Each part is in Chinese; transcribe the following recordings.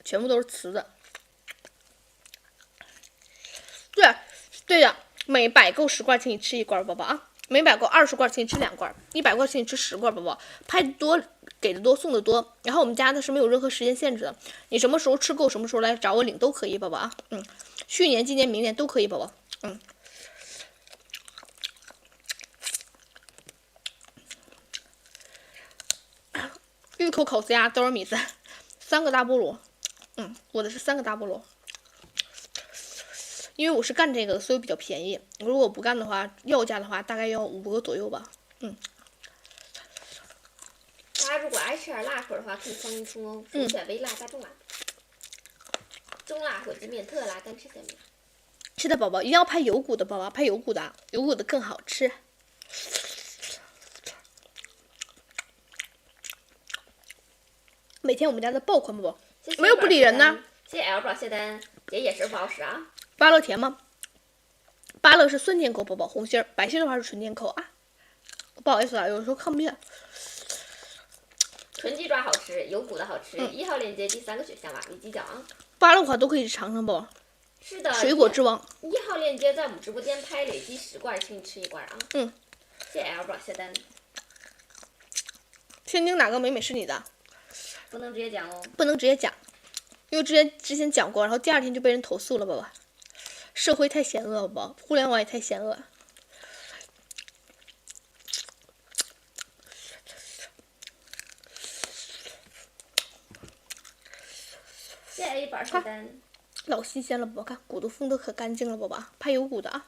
全部都是瓷的。对呀，每百购10罐，请你吃1罐，宝宝啊！每百购20罐，请你吃2罐；100罐，请你吃10罐，宝宝。拍的多，给的多，送的多。然后我们家的是没有任何时间限制的，你什么时候吃够，什么时候来找我领都可以，宝宝啊。去年、今年、明年都可以，宝宝。芋头烤子鸭、豆仁米饭，3个大菠萝。我的是3个大菠萝。因为我是干这个的，所以比较便宜。如果我不干的话，要价的话大概要5个左右吧。大家如果爱吃点辣口的话，可以放进去哦。首选微辣加中辣，中辣或者免特辣，干吃咸味。是的，宝宝一定要拍有骨的，宝宝拍有骨的，有骨的更好吃。每天我们家的爆款宝宝，没有不理人呢。谢谢 L 宝谢单，姐也是不好使啊。芭乐甜吗？芭乐是酸甜口，宝宝，红心儿，白心的话是纯甜口啊。不好意思啊，有时候看不见。纯鸡爪好吃，有骨的好吃。1号链接第3个选项吧，没计较啊。芭乐的话都可以尝尝，宝宝。是的，水果之王。1号链接在我们直播间拍累计10罐，请你吃1罐啊。谢谢 L 宝谢单。天津哪个美美是你的？不能直接讲哦。不能直接讲，因为之前讲过，然后第2天就被人投诉了，宝宝。社会太险恶，宝宝，互联网也太险恶。谢谢 A 宝谢单。老新鲜了，宝宝，看骨头封的可干净了，宝宝，拍有骨的啊。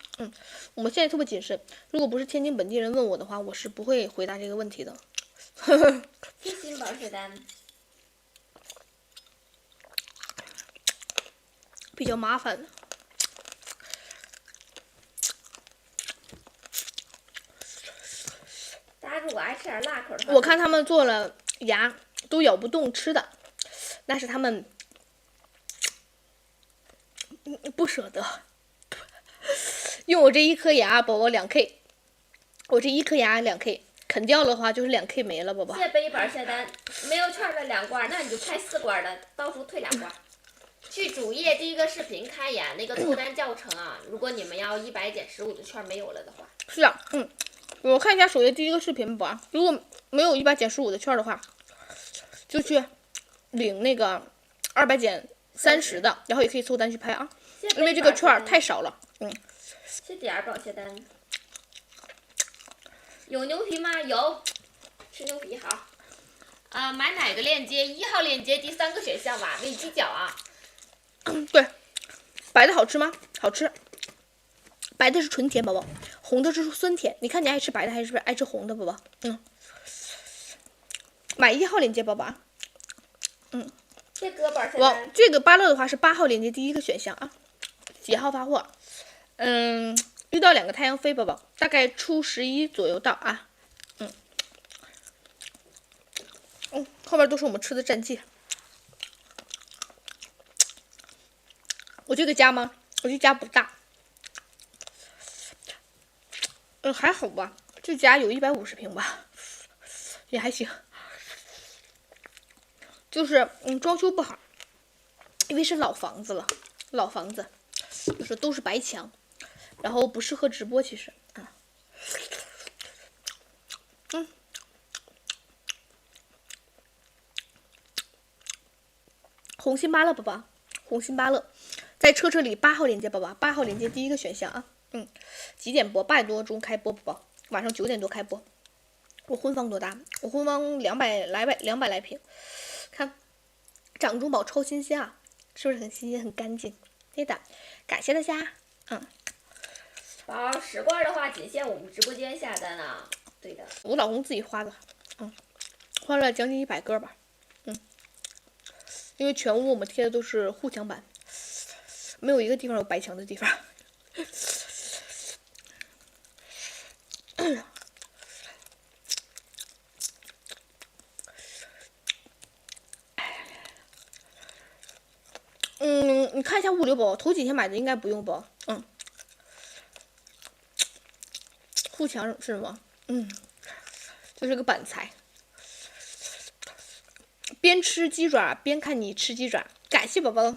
我们现在特别谨慎，如果不是天津本地人问我的话，我是不会回答这个问题的。谢谢宝谢单。比较麻烦。大家如果爱吃点辣口的话，我看他们做了牙都咬不动吃的，那是他们不舍得。用我这1颗牙，宝宝2K， 我这1颗牙2K， 啃掉的话就是2K 没了，宝宝。谢谢背板下单，没有券的2罐，那你就拍4罐的，到时候退2罐。去主页第1个视频看一眼那个脱单教程啊，如果你们要100减15的券没有了的话。是啊，我看一下首页第1个视频吧，如果没有100减15的券的话，就去领那个200减30的，然后也可以凑单去拍啊，因为这个券太少了。谢谢点宝谢单。有牛皮吗？有，吃牛皮好。买哪个链接？1号链接第3个选项吧，没计较啊。对，白的好吃吗？好吃。白的是纯甜，宝宝，红的是酸甜。你看你爱吃白的还是爱吃红的，宝宝？买1号链接，宝宝。谢哥宝谢单。这个芭乐的话是8号链接第1个选项啊。几号发货？遇到2个太阳飞，宝宝，大概初11左右到啊。后面都是我们吃的战绩。我这个家吗？我这家不大。还好吧，这家有150平吧，也还行。就是装修不好，因为是老房子了，老房子就是都是白墙，然后不适合直播，其实红心芭乐，宝宝，红心芭乐，在车里8号链接，宝宝，8号链接第1个选项啊。几点播？8点多钟开播，宝宝，晚上9点多开播。我婚房多大？我婚房200来平，看掌中宝超新鲜啊，是不是很新鲜很干净？对的，感谢大家。宝10罐的话仅限我们直播间下单啊。对的，我老公自己花的，花了将近100个吧。因为全屋我们贴的都是护墙板，没有一个地方有白墙的地方。你看一下物流宝，头几天买的应该不用吧？护墙是什么？就是个板材。边吃鸡爪边看你吃鸡爪，感谢宝宝